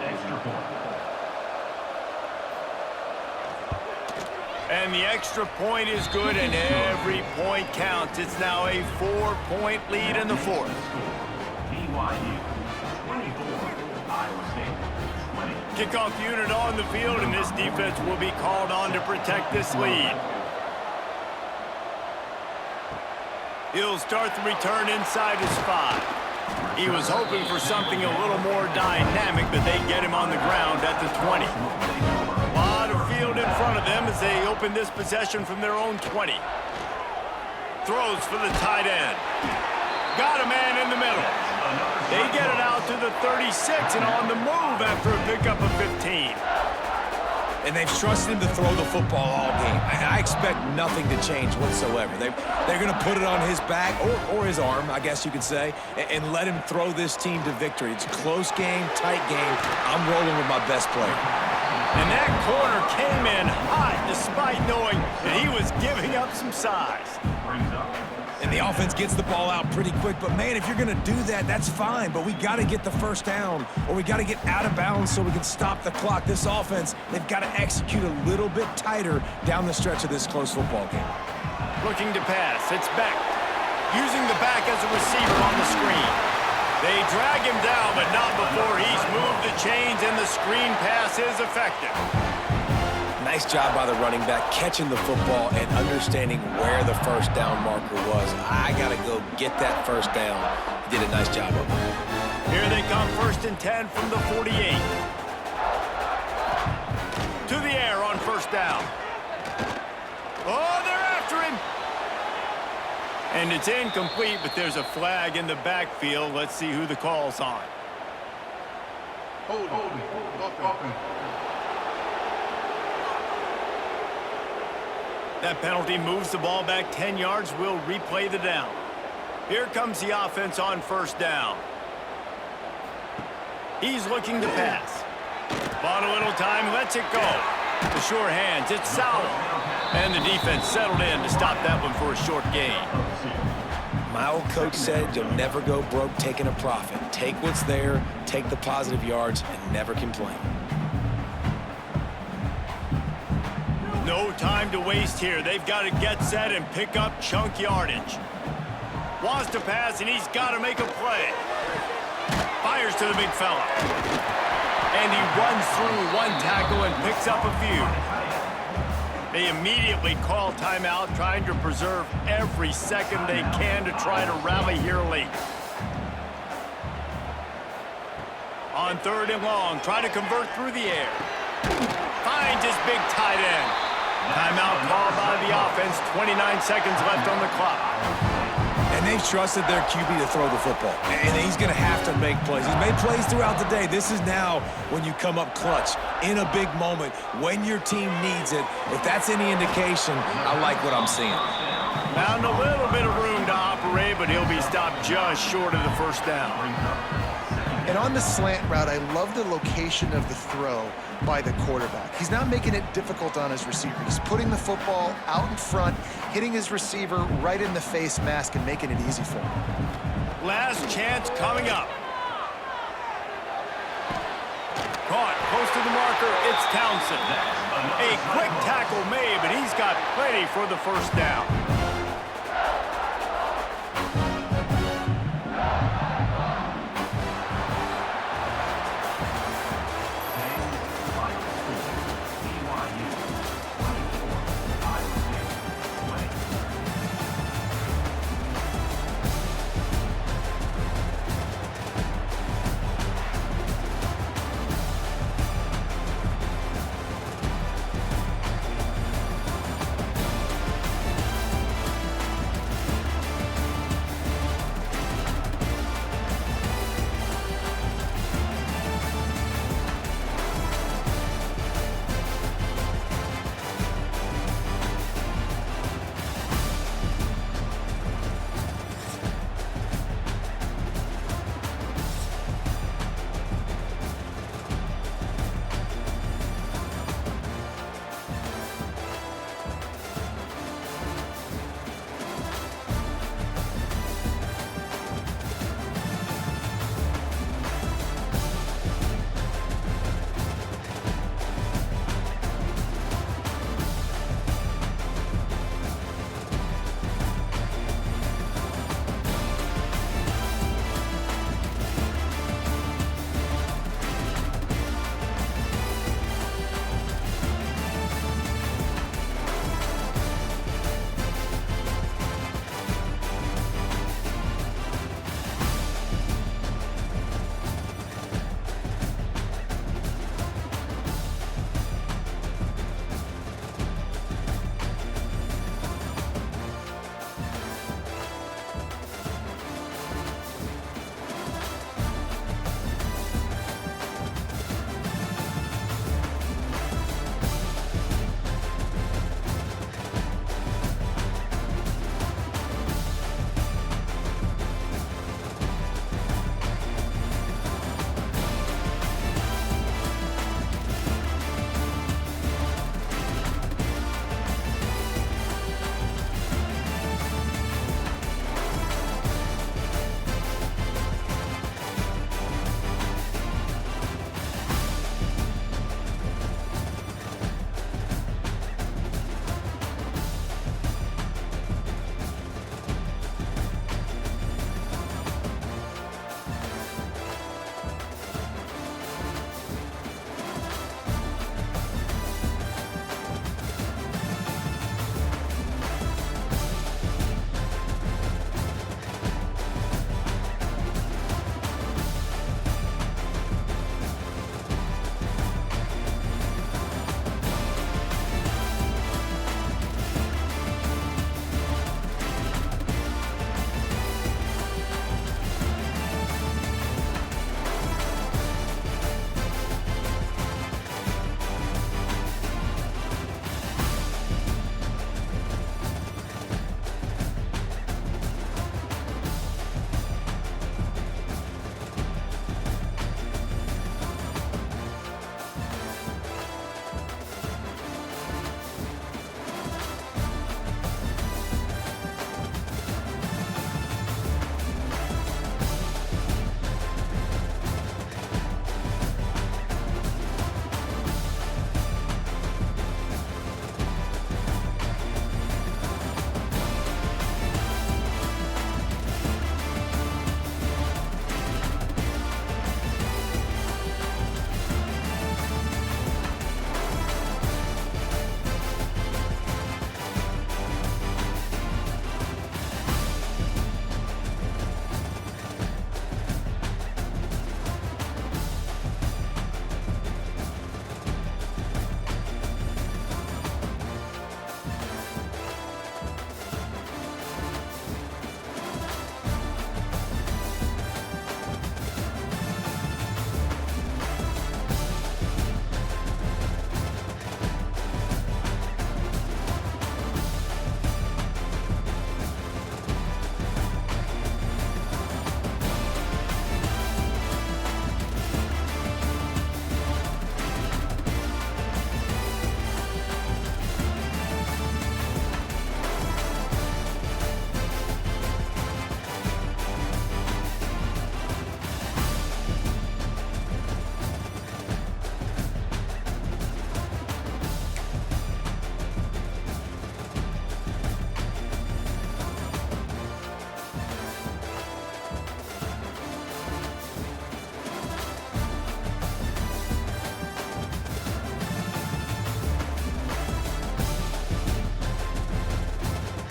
And the extra point is good, and every point counts. It's now a 4-point lead in the 4th. BYU 24, Iowa State 20. Kickoff unit on the field, and this defense will be called on to protect this lead. He'll start the return inside his 5. He was hoping for something a little more dynamic, but they get him on the ground at the 20. A lot of field in front of them as they open this possession from their own 20. Throws for the tight end. Got a man in the middle. They get it out to the 36 and on the move after a pickup of 15. And they've trusted him to throw the football all game. I expect nothing to change whatsoever. They're going to put it on his back, or his arm, I guess you could say, and let him throw this team to victory. It's a close game, tight game. I'm rolling with my best player. And that corner came in hot despite knowing that he was giving up some size. And the offense gets the ball out pretty quick. But, man, if you're going to do that, that's fine. But we got to get the first down, or we got to get out of bounds so we can stop the clock. This offense, they've got to execute a little bit tighter down the stretch of this close football game. Looking to pass. It's Beck. Using the back as a receiver on the screen. They drag him down, but not before he's moved the chains, and the screen pass is effective. Nice job by the running back, catching the football and understanding where the first down marker was. I got to go get that first down. He did a nice job of it. Here they come, 1st and 10 from the 48. To the air on first down. Oh, they're after him. And it's incomplete, but there's a flag in the backfield. Let's see who the call's on. That penalty moves the ball back 10 yards. We'll replay the down. Here comes the offense on first down. He's looking to pass. Bought a little time, lets it go. The sure hands, it's Sauer. And the defense settled in to stop that one for a short gain. My old coach said you'll never go broke taking a profit. Take what's there, take the positive yards, and never complain. No time to waste here. They've got to get set and pick up chunk yardage. Wants to pass, and he's got to make a play. Fires to the big fella. And he runs through one tackle and picks up a few. They immediately call timeout, trying to preserve every second they can to try to rally here late. On 3rd and long, try to convert through the air. Finds his big tight end. Timeout called by the offense. 29 seconds left on the clock. And they've trusted their QB to throw the football. And he's going to have to make plays. He's made plays throughout the day. This is now when you come up clutch in a big moment when your team needs it. If that's any indication, I like what I'm seeing. Found a little bit of room to operate, but he'll be stopped just short of the first down. And on the slant route, I love the location of the throw by the quarterback. He's not making it difficult on his receiver. He's putting the football out in front, hitting his receiver right in the face mask and making it easy for him. Last chance coming up. Caught, close to the marker, it's Townsend. A quick tackle made, but he's got plenty for the first down.